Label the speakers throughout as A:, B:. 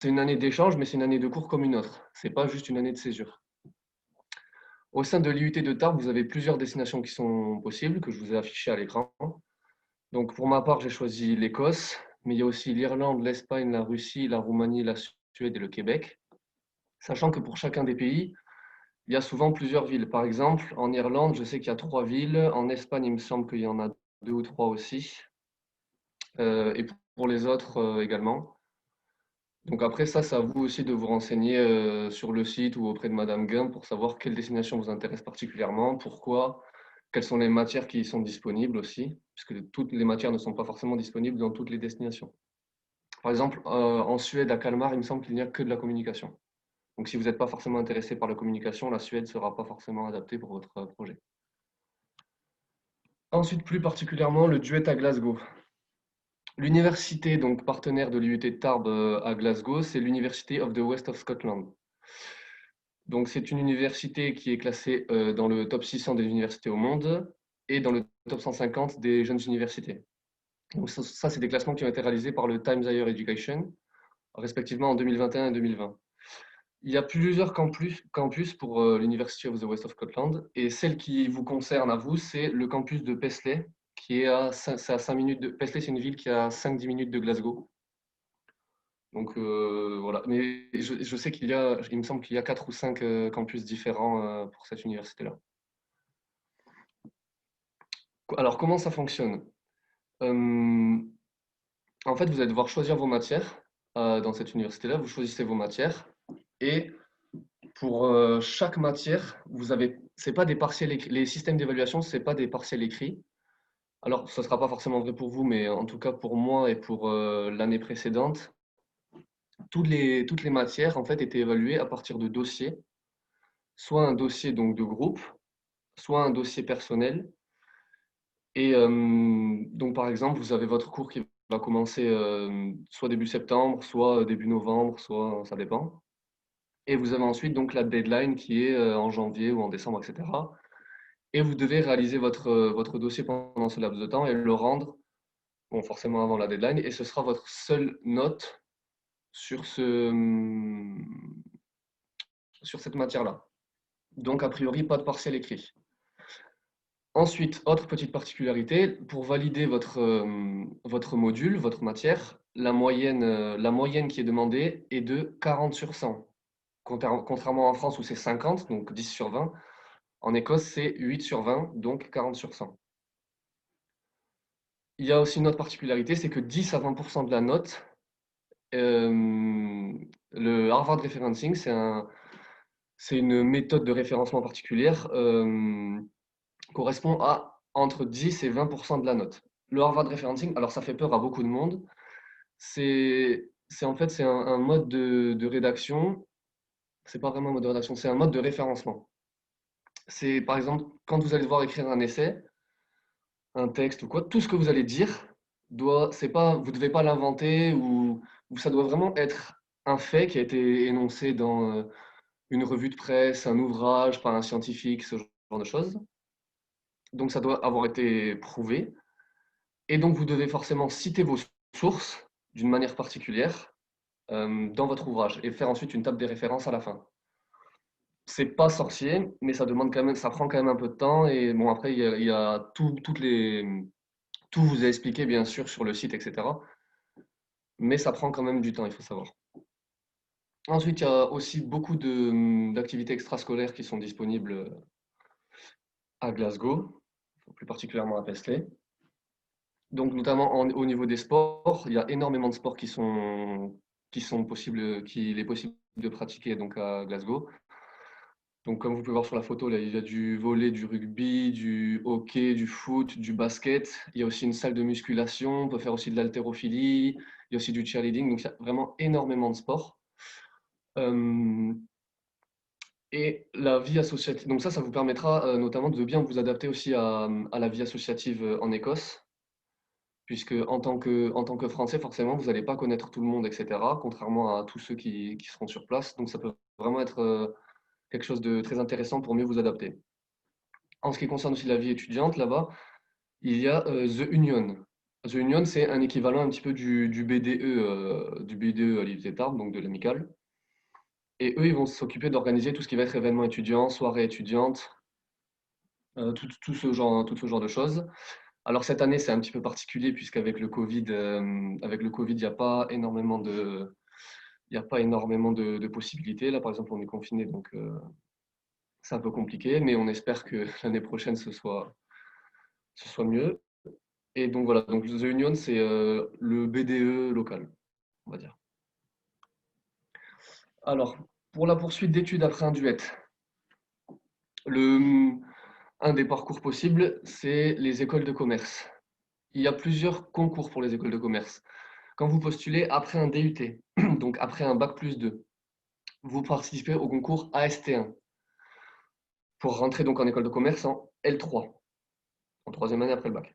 A: c'est une année d'échange, mais c'est une année de cours comme une autre. C'est pas juste une année de césure. Au sein de l'IUT de Tarbes, vous avez plusieurs destinations qui sont possibles, que je vous ai affichées à l'écran. Donc pour ma part, j'ai choisi l'Écosse, mais il y a aussi l'Irlande, l'Espagne, la Russie, la Roumanie, la Suède et le Québec. Sachant que pour chacun des pays, il y a souvent plusieurs villes. Par exemple, en Irlande, je sais qu'il y a 3 villes. En Espagne, il me semble qu'il y en a 2 ou 3 aussi. Et pour les autres également. Donc après ça, c'est à vous aussi de vous renseigner sur le site ou auprès de Madame Guin pour savoir quelle destination vous intéresse particulièrement, pourquoi, quelles sont les matières qui y sont disponibles aussi, puisque toutes les matières ne sont pas forcément disponibles dans toutes les destinations. Par exemple, en Suède, à Kalmar, il me semble qu'il n'y a que de la communication. Donc si vous n'êtes pas forcément intéressé par la communication, la Suède ne sera pas forcément adaptée pour votre projet. Ensuite, plus particulièrement, le duet à Glasgow. L'université donc partenaire de l'IUT de Tarbes à Glasgow, c'est l'University of the West of Scotland. Donc c'est une université qui est classée dans le top 600 des universités au monde et dans le top 150 des jeunes universités. Donc ça c'est des classements qui ont été réalisés par le Times Higher Education, respectivement en 2021 et 2020. Il y a plusieurs campus pour l'University of the West of Scotland et celle qui vous concerne à vous, c'est le campus de Paisley, qui est à 5 minutes de... Paisley, c'est une ville qui est à 5-10 minutes de Glasgow. Donc voilà, mais je sais il me semble qu'il y a 4 ou 5 campus différents pour cette université-là. Alors comment ça fonctionne? Euh, En fait, vous allez devoir choisir vos matières dans cette université-là. Vous choisissez vos matières et pour chaque matière, vous avez, c'est pas des partiels les systèmes d'évaluation, c'est pas des partiels écrits. Alors, ça sera pas forcément vrai pour vous, mais en tout cas pour moi et pour l'année précédente, toutes les matières en fait étaient évaluées à partir de dossiers, soit un dossier donc de groupe, soit un dossier personnel. Et donc par exemple, vous avez votre cours qui va commencer soit début septembre, soit début novembre, soit ça dépend. Et vous avez ensuite donc la deadline qui est en janvier ou en décembre, etc. Et vous devez réaliser votre dossier pendant ce laps de temps et le rendre, bon, forcément avant la deadline, et ce sera votre seule note sur, sur cette matière-là. Donc, a priori, pas de partiel écrit. Ensuite, autre petite particularité, pour valider votre module, votre matière, la moyenne qui est demandée est de 40 sur 100. Contrairement en France où c'est 50, donc 10 sur 20, en Écosse c'est 8 sur 20, donc 40 sur 100. Il y a aussi une autre particularité, c'est que 10 à 20% de la note, le Harvard Referencing, c'est une méthode de référencement particulière, correspond à entre 10 et 20% de la note. Le Harvard Referencing, alors ça fait peur à beaucoup de monde, c'est en fait c'est un mode de rédaction, c'est pas vraiment un mode de rédaction, c'est un mode de référencement. C'est par exemple quand vous allez devoir écrire un essai, un texte ou quoi, tout ce que vous allez dire c'est pas, vous devez pas l'inventer ou ça doit vraiment être un fait qui a été énoncé dans une revue de presse, un ouvrage par un scientifique, ce genre de choses. Donc ça doit avoir été prouvé. Et donc vous devez forcément citer vos sources d'une manière particulière dans votre ouvrage et faire ensuite une table des références à la fin. C'est pas sorcier, mais ça demande quand même, ça prend quand même un peu de temps. Et bon, après, il y a tout vous est expliqué bien sûr sur le site, etc. Mais ça prend quand même du temps, il faut savoir. Ensuite, il y a aussi beaucoup d'activités extrascolaires qui sont disponibles à Glasgow, plus particulièrement à Paisley. Donc, notamment au niveau des sports, il y a énormément de sports qui sont possibles, qu'il est possible de pratiquer donc à Glasgow. Donc, comme vous pouvez voir sur la photo, là, il y a du volley, du rugby, du hockey, du foot, du basket. Il y a aussi une salle de musculation. On peut faire aussi de l'haltérophilie. Il y a aussi du cheerleading. Donc, il y a vraiment énormément de sports. Euh, et la vie associative. Donc, ça vous permettra notamment de bien vous adapter aussi à la vie associative en Écosse. Puisque en tant que Français, forcément, vous n'allez pas connaître tout le monde, etc., contrairement à tous ceux qui seront sur place. Donc, ça peut vraiment être quelque chose de très intéressant pour mieux vous adapter. En ce qui concerne aussi la vie étudiante, là-bas, il y a The Union. The Union, c'est un équivalent un petit peu du BDE à l'IUT Tarbes, donc de l'amicale. Et eux, ils vont s'occuper d'organiser tout ce qui va être événements étudiants, soirées étudiantes, tout ce genre de choses. Alors cette année, c'est un petit peu particulier puisqu'avec avec le Covid, il y a pas énormément de possibilités. Là, par exemple, on est confiné, donc c'est un peu compliqué, mais on espère que l'année prochaine, ce soit mieux. Et donc voilà, donc The Union, c'est le BDE local, on va dire. Alors, pour la poursuite d'études après un duet, le, un des parcours possibles, c'est les écoles de commerce. Il y a plusieurs concours pour les écoles de commerce. Quand vous postulez après un DUT, donc après un bac+2, vous participez au concours AST1 pour rentrer donc en école de commerce en L3, en troisième année après le bac.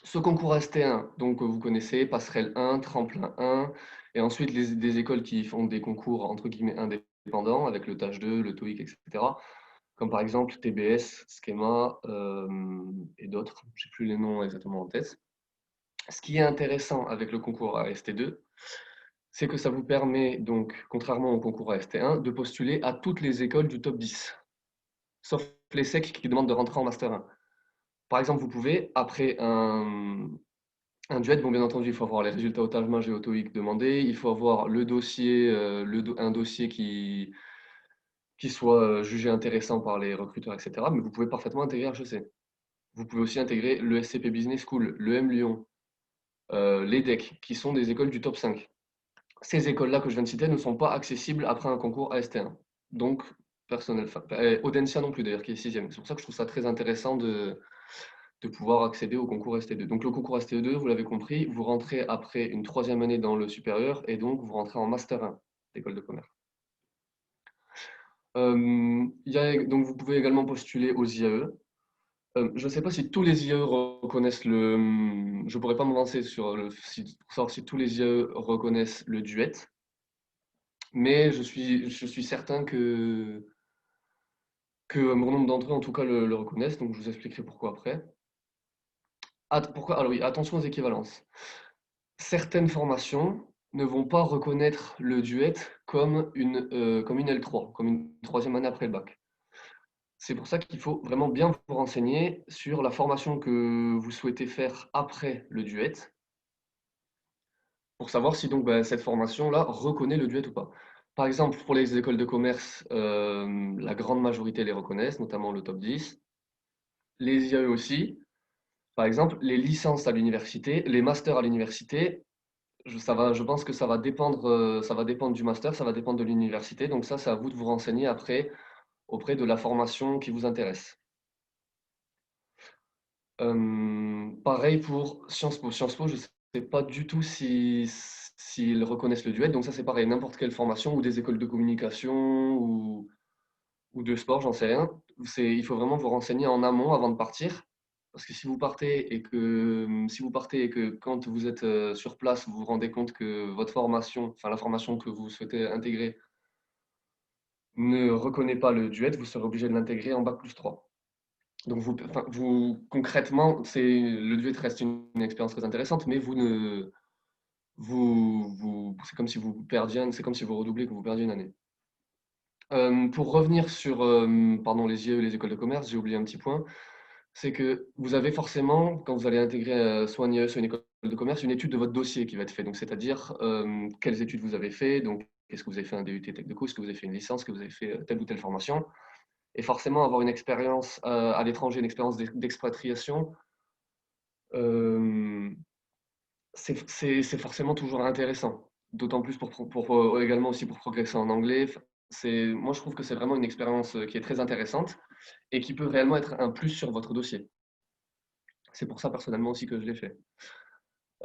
A: Ce concours AST1, donc vous connaissez, passerelle 1, tremplin 1, et ensuite des écoles qui font des concours entre guillemets indépendants avec le TH2, le TOEIC, etc. Comme par exemple TBS, Schema et d'autres. Je n'ai plus les noms exactement en tête. Ce qui est intéressant avec le concours AST2, c'est que ça vous permet donc, contrairement au concours AST1, de postuler à toutes les écoles du top 10, sauf les SEC qui demandent de rentrer en Master 1. Par exemple, vous pouvez, après un duet, bon, bien entendu, il faut avoir les résultats au TAFE et au TOEIC demandés, il faut avoir le dossier, un dossier qui soit jugé intéressant par les recruteurs, etc. Mais vous pouvez parfaitement intégrer HEC. Vous pouvez aussi intégrer le SCP Business School, le M Lyon, l'EDEC, qui sont des écoles du top 5. Ces écoles-là que je viens de citer ne sont pas accessibles après un concours AST1. Donc, personnel, Audencia non plus d'ailleurs, qui est sixième. C'est pour ça que je trouve ça très intéressant de pouvoir accéder au concours ST2. Donc le concours ST2, vous l'avez compris, vous rentrez après une troisième année dans le supérieur et donc vous rentrez en Master 1 d'école de commerce. Donc vous pouvez également postuler aux IAE. Je ne sais pas si tous les IAE reconnaissent le. Je ne pourrais pas m'avancer pour savoir si tous les IAE reconnaissent le duet, mais je suis certain que un bon nombre d'entre eux, en tout cas, le reconnaissent. Donc je vous expliquerai pourquoi après. Pourquoi? Alors oui, attention aux équivalences. Certaines formations ne vont pas reconnaître le duet comme une L3, comme une troisième année après le bac. C'est pour ça qu'il faut vraiment bien vous renseigner sur la formation que vous souhaitez faire après le duet, pour savoir si donc cette formation-là reconnaît le duet ou pas. Par exemple, pour les écoles de commerce, la grande majorité les reconnaissent, notamment le top 10. Les IAE aussi. Par exemple, les licences à l'université, les masters à l'université, je pense que ça va dépendre du master, ça va dépendre de l'université. Donc ça, c'est à vous de vous renseigner après auprès de la formation qui vous intéresse. Pareil pour Sciences Po. Sciences Po, je ne sais pas du tout s'ils reconnaissent le duel. Donc ça, c'est pareil, n'importe quelle formation ou des écoles de communication ou de sport, j'en sais rien. Il faut vraiment vous renseigner en amont avant de partir. Parce que si vous partez et que quand vous êtes sur place, vous vous rendez compte que votre formation, enfin la formation que vous souhaitez intégrer, ne reconnaît pas le duet, vous serez obligé de l'intégrer en bac+3. Donc concrètement, le duet reste une expérience très intéressante, mais c'est comme si vous perdiez, c'est comme si vous redoublez, que vous perdiez une année. Pour revenir sur pardon, les IE et les écoles de commerce, j'ai oublié un petit point. C'est que vous avez forcément, quand vous allez intégrer soit un IE, soit une école de commerce, une étude de votre dossier qui va être faite. Donc, c'est-à-dire quelles études vous avez fait, donc est-ce que vous avez fait un DUT Tech de Co, est-ce que vous avez fait une licence, est-ce que vous avez fait telle ou telle formation. Et forcément, avoir une expérience à l'étranger, une expérience d'expatriation, euh, c'est forcément toujours intéressant. D'autant plus également aussi pour progresser en anglais. Moi, je trouve que c'est vraiment une expérience qui est très intéressante et qui peut réellement être un plus sur votre dossier. C'est pour ça personnellement aussi que je l'ai fait.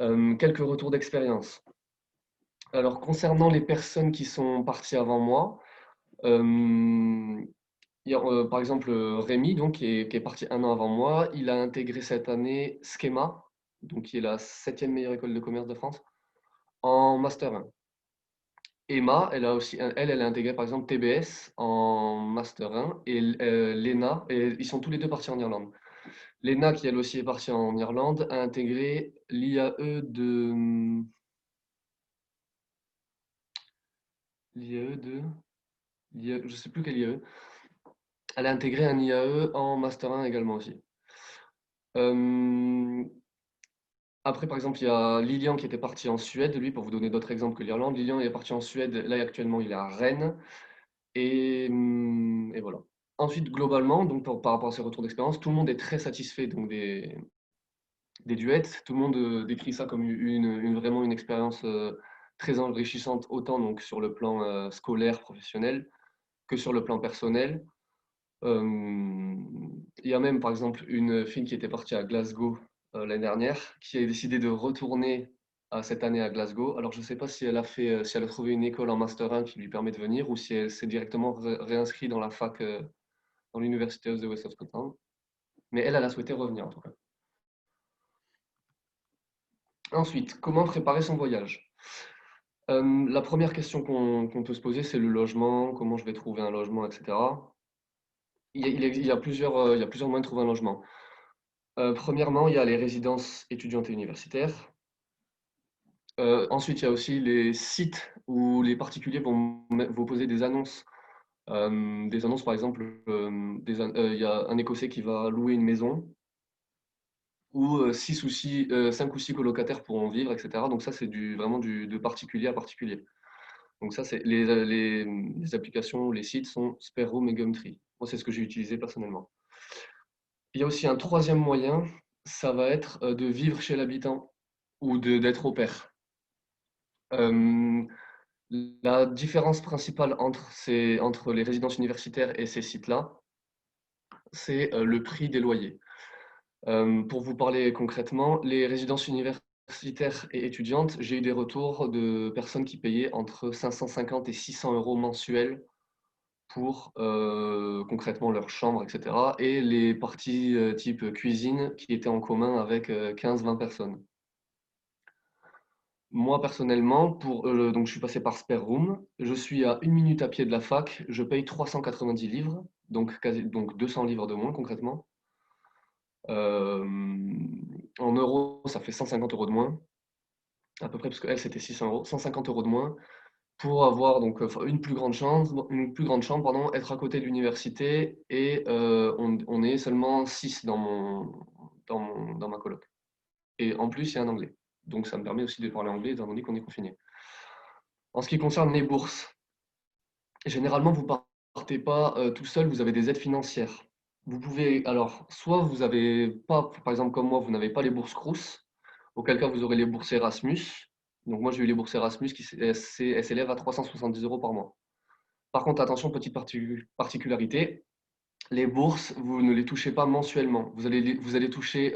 A: Quelques retours d'expérience. Alors, concernant les personnes qui sont parties avant moi, il y a, par exemple Rémi, donc, qui est parti un an avant moi, il a intégré cette année Schema, donc, qui est la 7e meilleure école de commerce de France, en Master 1. Emma, elle a intégré par exemple TBS en Master 1 et l'ENA, et ils sont tous les deux partis en Irlande. L'ENA, qui elle aussi est partie en Irlande, a intégré l'IAE de... L'IAE de... Je ne sais plus quel IAE. Elle a intégré un IAE en Master 1 également aussi. Euh, Après, par exemple, il y a Lilian qui était parti en Suède, lui, pour vous donner d'autres exemples que l'Irlande. Lilian il est parti en Suède, là actuellement il est à Rennes. Et voilà. Ensuite, globalement, donc par rapport à ces retours d'expérience, tout le monde est très satisfait donc des duets. Tout le monde décrit ça comme vraiment une expérience très enrichissante, autant donc sur le plan scolaire, professionnel, que sur le plan personnel. Il y a même, par exemple, une fille qui était partie à Glasgow l'année dernière, qui a décidé de retourner cette année à Glasgow. Alors, je ne sais pas si elle a fait, si elle a trouvé une école en Master 1 qui lui permet de venir ou si elle s'est directement réinscrite dans la fac, dans l'University of the West of Scotland. Mais elle a souhaité revenir en tout cas. Ensuite, comment préparer son voyage? La première question qu'on peut se poser, c'est le logement, comment je vais trouver un logement, etc. Il y a plusieurs moyens de trouver un logement. Premièrement, il y a les résidences étudiantes et universitaires. Ensuite, il y a aussi les sites où les particuliers vont poser des annonces. Des annonces, par exemple, il y a un Écossais qui va louer une maison où 5 ou 6 colocataires pourront vivre, etc. Donc ça, c'est vraiment de particulier à particulier. Donc ça, c'est les applications, les sites sont Sparrow et Gumtree. Moi, c'est ce que j'ai utilisé personnellement. Il y a aussi un troisième moyen, ça va être de vivre chez l'habitant ou d'être au pair. Euh, la différence principale entre les résidences universitaires et ces sites-là, c'est le prix des loyers. Pour vous parler concrètement, les résidences universitaires et étudiantes, j'ai eu des retours de personnes qui payaient entre 550 et 600 euros mensuels pour concrètement leur chambre, etc. Et les parties type cuisine qui étaient en commun avec 15-20 personnes. Moi personnellement, donc je suis passé par Spare Room, je suis à 1 minute à pied de la fac, je paye 390 livres, donc 200 livres de moins concrètement. Euh, En euros, ça fait 150 euros de moins, à peu près, parce qu'elle c'était 600 euros, 150 euros de moins pour avoir donc une plus grande chambre, pardon, être à côté de l'université et on est seulement 6 dans ma coloc. Et en plus, il y a un anglais. Donc ça me permet aussi de parler anglais étant donné qu'on est confiné. En ce qui concerne les bourses, généralement, vous partez pas tout seul, vous avez des aides financières. Vous pouvez, alors, soit vous avez pas, par exemple comme moi, vous n'avez pas les bourses Crous, auquel cas vous aurez les bourses Erasmus. Donc moi, j'ai eu les bourses Erasmus elles s'élèvent à 370 euros par mois. Par contre, attention, petite particularité, les bourses, vous ne les touchez pas mensuellement. Vous allez toucher,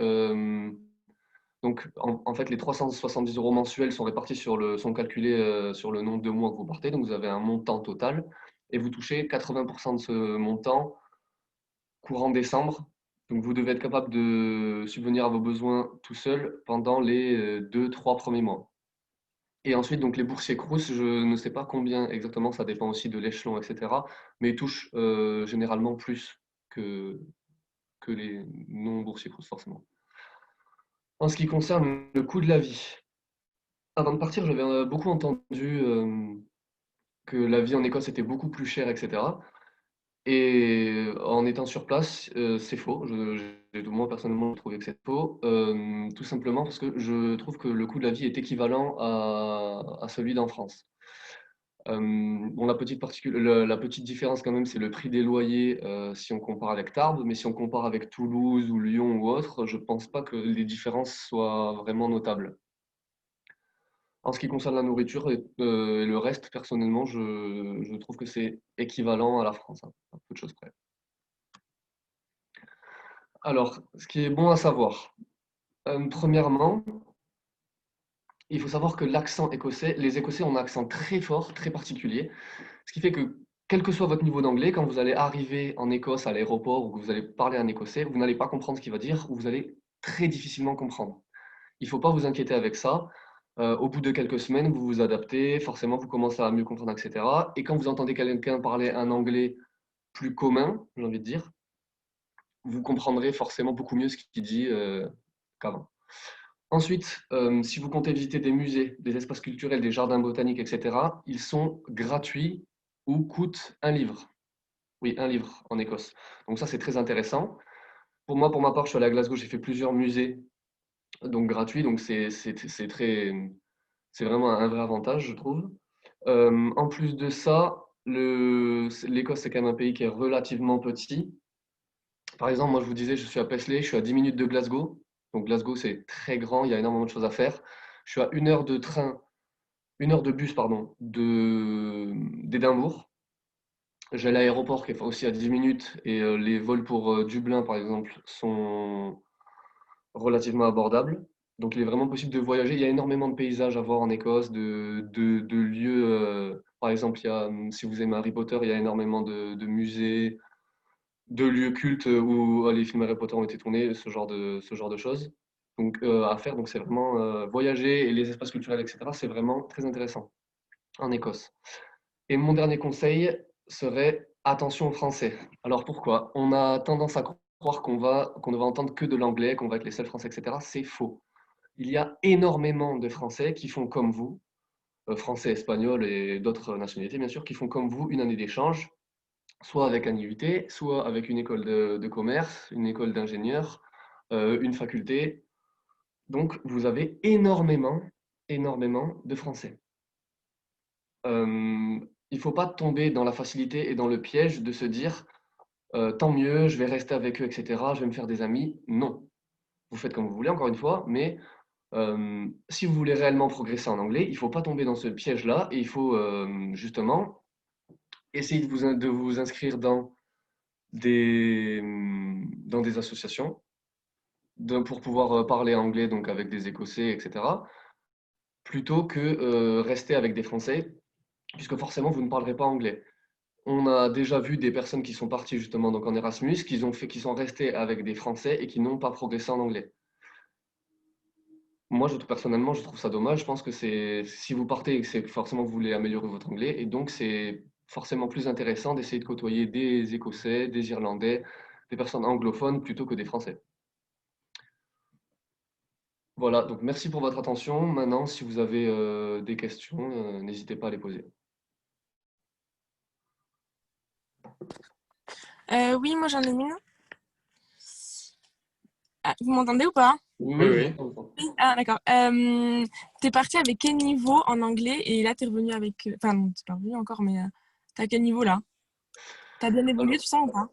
A: donc en fait, les 370 euros mensuels sont calculés sur le nombre de mois que vous partez. Donc vous avez un montant total et vous touchez 80% de ce montant courant décembre. Donc vous devez être capable de subvenir à vos besoins tout seul pendant les 2-3 premiers mois. Et ensuite, donc les boursiers Crous, je ne sais pas combien exactement, ça dépend aussi de l'échelon, etc. Mais ils touchent généralement plus que, que les non-boursiers Crous, forcément. En ce qui concerne le coût de la vie, avant de partir, j'avais beaucoup entendu que la vie en Écosse était beaucoup plus chère, etc. Et en étant sur place, c'est faux. Moi, personnellement, je trouvais que c'est faux. Tout simplement parce que je trouve que le coût de la vie est équivalent à celui d'en France. Bon, la petite différence quand même, c'est le prix des loyers si on compare avec Tarbes, mais si on compare avec Toulouse ou Lyon ou autre, je pense pas que les différences soient vraiment notables. En ce qui concerne la nourriture et le reste, personnellement, je trouve que c'est équivalent à la France, hein, à peu de choses près. Alors, ce qui est bon à savoir, premièrement, il faut savoir que l'accent écossais, les Écossais ont un accent très fort, très particulier, ce qui fait que quel que soit votre niveau d'anglais, quand vous allez arriver en Écosse à l'aéroport ou que vous allez parler un Écossais, vous n'allez pas comprendre ce qu'il va dire ou vous allez très difficilement comprendre. Il ne faut pas vous inquiéter avec ça. Au bout de quelques semaines, vous vous adaptez, forcément, vous commencez à mieux comprendre, etc. Et quand vous entendez quelqu'un parler un anglais plus commun, j'ai envie de dire, vous comprendrez forcément beaucoup mieux ce qu'il dit qu'avant. Ensuite, si vous comptez visiter des musées, des espaces culturels, des jardins botaniques, etc., ils sont gratuits ou coûtent un livre. Oui, un livre en Écosse. Donc ça, c'est très intéressant. Pour moi, pour ma part, je suis allé à Glasgow, j'ai fait plusieurs musées, donc gratuits, donc c'est vraiment un vrai avantage, je trouve. En plus de ça, l'Écosse, c'est quand même un pays qui est relativement petit. Par exemple, moi, je vous disais, je suis à Paisley, je suis à 10 minutes de Glasgow. Donc Glasgow, c'est très grand, il y a énormément de choses à faire. Je suis à 1 heure de train, 1 heure de bus, pardon, d'Édimbourg. J'ai l'aéroport qui est aussi à 10 minutes et les vols pour Dublin, par exemple, sont relativement abordables. Donc il est vraiment possible de voyager. Il y a énormément de paysages à voir en Écosse, de lieux. Par exemple, si vous aimez Harry Potter, il y a énormément de musées, de lieux cultes où les films Harry Potter ont été tournés, ce genre de choses. Donc à faire, donc c'est vraiment voyager et les espaces culturels, etc. C'est vraiment très intéressant en Écosse. Et mon dernier conseil serait attention au français. Alors pourquoi? On a tendance à croire qu'on ne va entendre que de l'anglais, qu'on va être les seuls français, etc. C'est faux. Il y a énormément de Français qui font comme vous, français, espagnols et d'autres nationalités bien sûr, qui font comme vous une année d'échange, soit avec un IUT, soit avec une école de commerce, une école d'ingénieur, une faculté. Donc vous avez énormément, énormément de Français. Il ne faut pas tomber dans la facilité et dans le piège de se dire tant mieux, je vais rester avec eux, etc. Je vais me faire des amis. Non, vous faites comme vous voulez, encore une fois, mais si vous voulez réellement progresser en anglais, il ne faut pas tomber dans ce piège-là et il faut justement essayer de vous inscrire dans des associations pour pouvoir parler anglais donc avec des Écossais, etc. Plutôt que rester avec des Français, puisque forcément vous ne parlerez pas anglais. On a déjà vu des personnes qui sont parties justement donc en Erasmus, qui sont restées avec des Français et qui n'ont pas progressé en anglais. Moi, personnellement, je trouve ça dommage. Je pense que si vous partez et que c'est forcément que vous voulez améliorer votre anglais, et donc c'est forcément plus intéressant d'essayer de côtoyer des Écossais, des Irlandais, des personnes anglophones plutôt que des Français. Voilà, donc merci pour votre attention. Maintenant, si vous avez des questions, n'hésitez pas à les poser.
B: Oui, moi j'en ai une. Ah, vous m'entendez ou pas?
A: Oui,
C: Oui,
A: oui, je vous
C: oui.
A: entends.
B: Oui. Ah, d'accord. T'es parti avec quel niveau en anglais et là t'es revenu avec. Enfin, non, t'es pas revenu encore, mais t'es à quel niveau là? T'as bien évolué
A: Alors,
B: tout ça ou pas?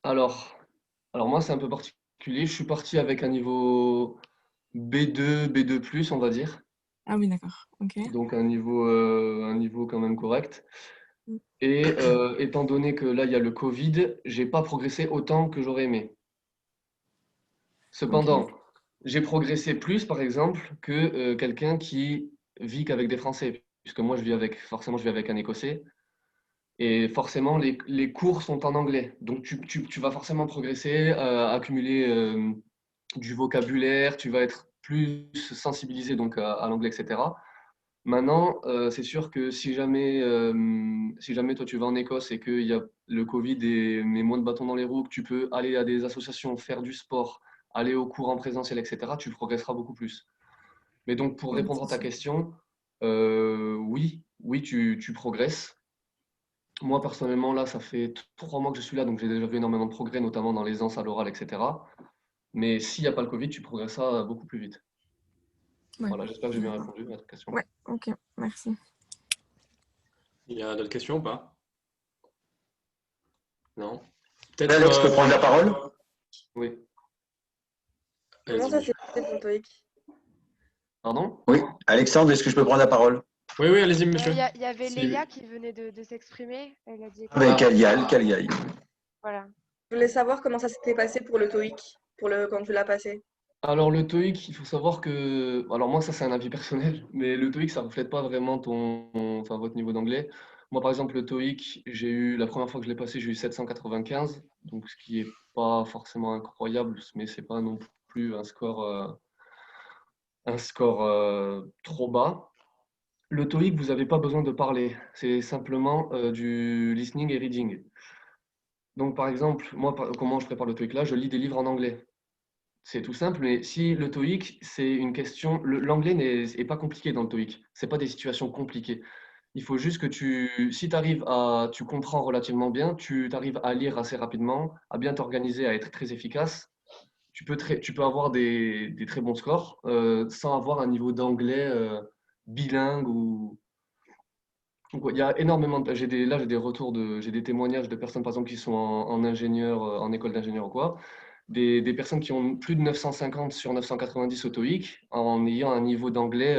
A: alors, alors moi, c'est un peu particulier. Je suis parti avec un niveau B2, B2+, on va dire.
B: Ah oui, d'accord. Ok.
A: Donc un niveau quand même correct. Et étant donné que là, il y a le Covid, j'ai pas progressé autant que j'aurais aimé.
B: Ok.
A: Cependant, j'ai progressé plus, par exemple, que quelqu'un qui vit qu'avec des Français, puisque moi, forcément, je vis avec un Écossais, et forcément, les cours sont en anglais. Donc, tu vas forcément progresser, accumuler du vocabulaire, tu vas être plus sensibilisé donc à l'anglais, etc. Maintenant, c'est sûr que si jamais toi tu vas en Écosse et qu'il y a le Covid et met moins de bâtons dans les roues, que tu peux aller à des associations, faire du sport, aller aux cours en présentiel, etc., tu progresseras beaucoup plus. Mais donc, pour
B: Oui,
A: répondre à
B: c'est
A: ta
B: sûr.
A: question, oui, oui, tu progresses. Moi, personnellement, là, ça fait 3 mois que je suis là, donc j'ai déjà vu énormément de progrès, notamment dans l'aisance à l'oral, etc. Mais s'il n'y a pas le Covid, tu progresseras beaucoup plus vite.
B: Ouais.
A: Voilà, j'espère que j'ai bien
B: D'accord.
A: répondu à votre question.
B: Ouais, ok, merci.
C: Il y a d'autres questions ou pas? Non?
D: Ouais,
C: Peut-être.
D: Alex, je peux prendre la parole?
A: Oui.
E: Comment
C: Vas-y,
E: ça s'est
C: Michel.
E: passé ton TOEIC?
A: Pardon?
D: Oui, Alexandre, est-ce que je peux prendre la parole?
C: Oui, oui, allez-y,
E: Il
C: monsieur.
E: y avait
C: Si-
E: Léa qui venait de s'exprimer. Elle a dit
D: Avec
A: Ah,
D: Alial, Kaliaï.
E: voilà.
F: Je voulais savoir comment ça s'était passé pour le TOEIC, quand tu l'as passé.
A: alors le TOEIC, il faut savoir que, alors moi ça c'est un avis personnel, mais le TOEIC ça reflète pas vraiment enfin votre niveau d'anglais. Moi par exemple le TOEIC, la première fois que je l'ai passé, j'ai eu 795, donc ce qui est pas forcément incroyable, mais c'est pas non plus un score trop bas. Le TOEIC, vous n'avez pas besoin de parler, c'est simplement du listening et reading. Donc, par exemple, moi, comment je prépare le TOEIC là? Je lis des livres en anglais. C'est tout simple, mais si le TOEIC, c'est une question. L'anglais n'est pas compliqué dans le TOEIC. C'est pas des situations compliquées. Il faut juste que si tu comprends relativement bien, tu arrives à lire assez rapidement, à bien t'organiser, à être très efficace. Tu peux avoir des très bons scores sans avoir un niveau d'anglais bilingue donc, ouais, il y a énormément de. J'ai des retours j'ai des témoignages de personnes, par exemple, qui sont en ingénieur, en école d'ingénieur ou quoi. Des personnes qui ont plus de 950 sur 990 au TOEIC en ayant un niveau d'anglais,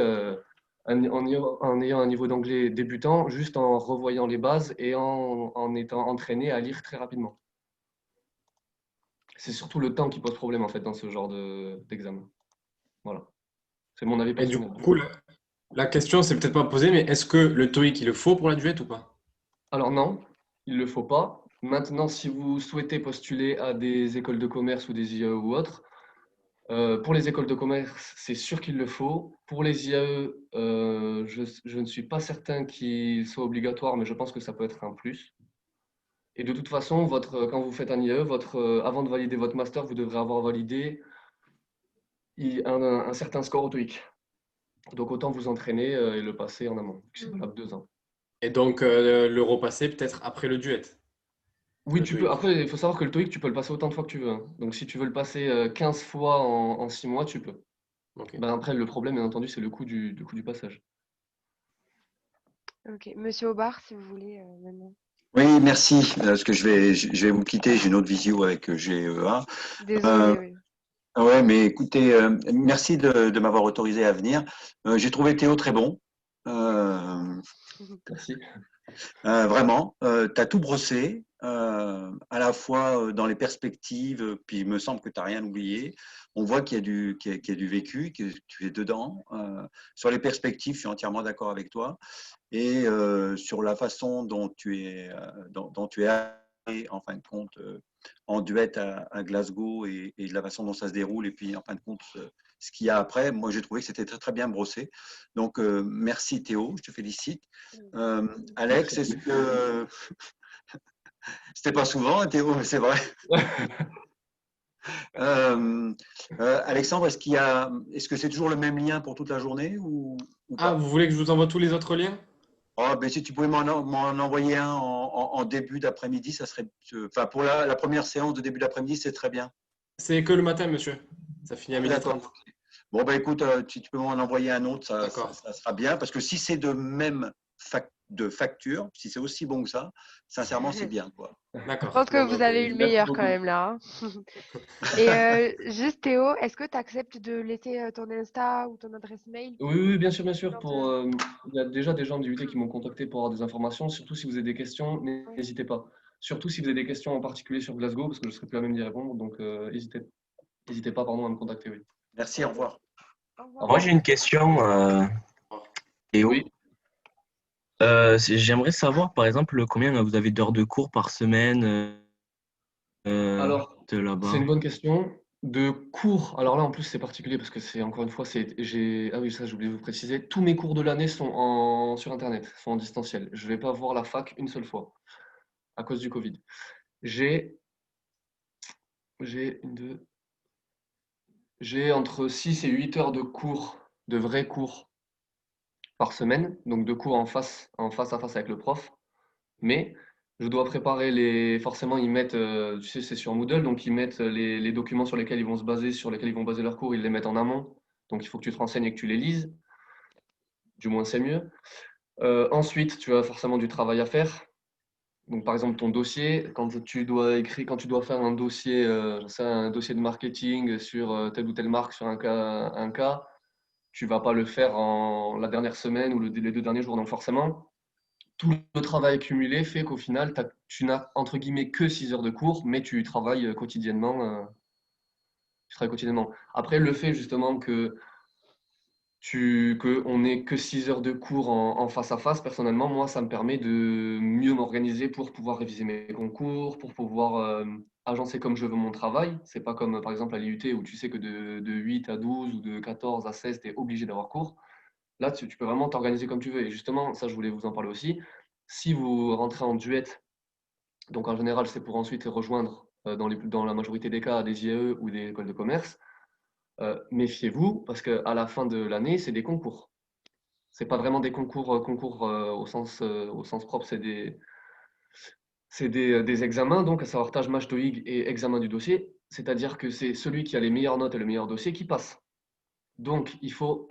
A: en ayant un niveau d'anglais débutant, juste en revoyant les bases et en étant entraîné à lire très rapidement. C'est surtout le temps qui pose problème en fait dans ce genre d'examen. Voilà. C'est mon avis
C: Et du
A: personnel.
C: coup, la question, c'est peut-être pas posée, mais est-ce que le TOEIC, il le faut pour la duette ou pas?
A: Alors non, il ne le faut pas. Maintenant, si vous souhaitez postuler à des écoles de commerce ou des IAE ou autres, pour les écoles de commerce, c'est sûr qu'il le faut. Pour les IAE, je ne suis pas certain qu'il soit obligatoire, mais je pense que ça peut être un plus. Et de toute façon, quand vous faites un IAE, avant de valider votre master, vous devrez avoir validé un certain score au TOEIC. Donc autant vous entraîner et le passer en amont. C'est valable 2 ans.
C: Et donc, le repasser peut-être après le duet.
A: Oui,
C: Le
A: tu peux.
C: TOEIC.
A: Après, il faut savoir que le TOEIC, tu peux le passer autant de fois que tu veux, hein. Donc, si tu veux le passer 15 fois en 6 mois, tu peux.
C: Ok.
A: Ben, après, le problème, bien entendu, c'est le coût du passage.
E: Ok. Monsieur Aubard, si vous voulez, maintenant.
D: Oui, merci. Parce que je vais vous quitter. J'ai une autre visio avec GEA.
E: Désolée, oui.
D: Ouais, mais écoutez, merci de m'avoir autorisé à venir. J'ai trouvé Théo très bon.
A: Merci.
D: Vraiment, tu as tout brossé, à la fois dans les perspectives, puis il me semble que tu n'as rien oublié. On voit qu'il y a du vécu, que tu es dedans. Sur les perspectives, je suis entièrement d'accord avec toi. Et sur la façon dont dont tu es arrivé, en fin de compte, en duet à Glasgow et de la façon dont ça se déroule, et puis en fin de compte, ce qu'il y a après, moi j'ai trouvé que c'était très très bien brossé. Donc merci Théo, je te félicite. Alex, est-ce que c'était pas souvent, hein, Théo, mais c'est vrai. Alexandre, est-ce que c'est toujours le même lien pour toute la journée ou
C: Ah,
D: pas?
C: vous voulez que je vous envoie tous les autres liens?
D: Oh, ben, si tu pouvais m'en envoyer un en début d'après-midi, ça serait. Enfin, pour la première séance de début d'après-midi, c'est très bien.
C: C'est que le matin, monsieur. Ça finit à
D: Ah, d'accord.
C: 12h30.
D: Bon, ben écoute, si tu peux m'en envoyer un autre,
C: D'accord.
D: ça sera bien. Parce que si c'est de facture, si c'est aussi bon que ça, sincèrement, c'est bien, quoi.
E: Je
C: D'accord.
E: pense que
C: Bon,
E: vous
C: ok.
E: avez eu le
A: Merci
E: meilleur quand
A: beaucoup.
E: même là, hein. Et juste Théo, est-ce que tu acceptes de laisser ton Insta ou ton adresse mail
A: Oui, oui, bien sûr, bien sûr.
E: quand, euh,
A: Il y a déjà des gens du UT qui m'ont contacté pour avoir des informations. Surtout si vous avez des questions,
E: Oui.
A: n'hésitez pas. Surtout si vous avez des questions en particulier sur Glasgow, parce que je ne serai plus à même d'y répondre. Donc, n'hésitez pas, pardon, à me contacter, oui.
D: Merci, au revoir.
E: Au
A: Au
E: revoir.
G: Moi,
A: revoir.
G: j'ai une question, Théo.
A: Oui.
G: J'aimerais savoir, par exemple, combien vous avez d'heures de cours par semaine
A: Alors,
G: de
A: c'est
G: là-bas.
A: une bonne question. De cours, alors là en plus c'est particulier parce que c'est encore une fois, ah oui, ça j'ai oublié de vous préciser, tous mes cours de l'année sont sur Internet, sont en distanciel. Je ne vais pas voir la fac une seule fois à cause du Covid. J'ai j'ai une, deux, j'ai entre 6 et 8 heures de cours, de vrais cours par semaine, donc de cours en face à face avec le prof. Mais je dois préparer forcément, ils mettent, tu sais, c'est sur Moodle, donc ils mettent les documents sur lesquels ils vont se baser, sur lesquels ils vont baser leur cours, ils les mettent en amont. Donc il faut que tu te renseignes et que tu les lises. Du moins, c'est mieux. Ensuite, tu as forcément du travail à faire. Donc, par exemple, ton dossier, quand tu dois faire un dossier, un dossier de marketing sur telle ou telle marque, sur un cas, tu vas pas le faire la dernière semaine ou les 2 derniers jours. Donc, forcément, tout le travail accumulé fait qu'au final, tu n'as entre guillemets que 6 heures de cours, mais tu travailles quotidiennement. Après, le fait justement qu'on n'ait que 6 heures de cours en face à face, personnellement, moi, ça me permet de mieux m'organiser pour pouvoir réviser mes concours, pour pouvoir agencer comme je veux mon travail. C'est pas comme par exemple à l'IUT où tu sais que de 8 à 12 ou de 14 à 16, tu es obligé d'avoir cours. Là, tu peux vraiment t'organiser comme tu veux. Et justement, ça, je voulais vous en parler aussi. Si vous rentrez en duet Donc en général, c'est pour ensuite rejoindre dans la majorité des cas des IAE ou des écoles de commerce. Méfiez-vous parce qu'à la fin de l'année, c'est des concours. C'est pas vraiment des concours, au sens propre, c'est des examens, donc à savoir tâche, match, TOEIC et examen du dossier. C'est-à-dire que c'est celui qui a les meilleures notes et le meilleur dossier qui passe. Donc il faut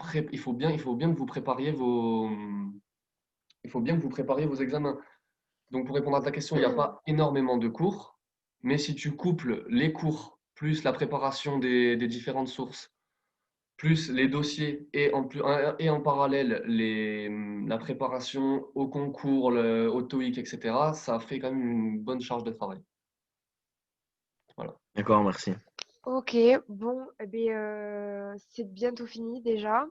A: bien que vous prépariez vos examens. Donc pour répondre à ta question, il n'y a pas énormément de cours, mais si tu couples les cours plus la préparation des différentes sources, plus les dossiers et en parallèle la préparation au concours, au TOEIC, etc., ça fait quand même une bonne charge de travail. Voilà.
G: D'accord, merci.
E: Ok, bon, eh bien, c'est bientôt fini déjà.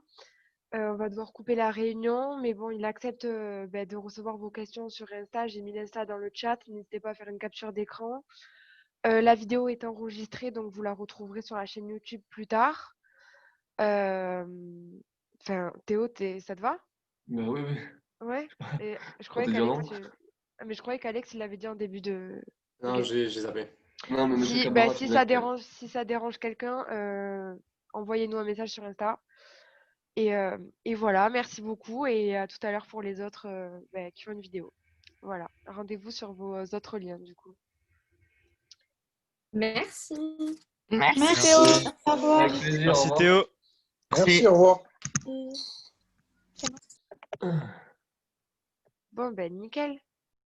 E: On va devoir couper la réunion, mais bon, il accepte de recevoir vos questions sur Insta. J'ai mis l'Insta dans le chat. N'hésitez pas à faire une capture d'écran. La vidéo est enregistrée, donc vous la retrouverez sur la chaîne YouTube plus tard. Enfin, Théo, ça te va?
A: Ben oui, oui.
E: Ouais. Et je
A: Quand
E: croyais
A: t'es dire non?
E: qu'Alex, Ah, mais je croyais qu'Alex, il l'avait dit en début de.
C: Non,
E: Ok.
C: j'ai zappé.
A: Non, mais monsieur
E: Si,
A: Cabaret,
E: si
A: il
E: ça
A: a que-
E: dérange, si ça dérange quelqu'un, envoyez-nous un message sur Insta. Et voilà, merci beaucoup et à tout à l'heure pour les autres qui font une vidéo. Voilà, rendez-vous sur vos autres liens du coup.
H: Merci.
B: Merci
I: Merci.
B: Théo.
H: Au revoir.
A: Avec plaisir, au
I: Merci
A: revoir.
I: Théo.
G: Merci.
I: Au revoir.
E: Bon ben nickel.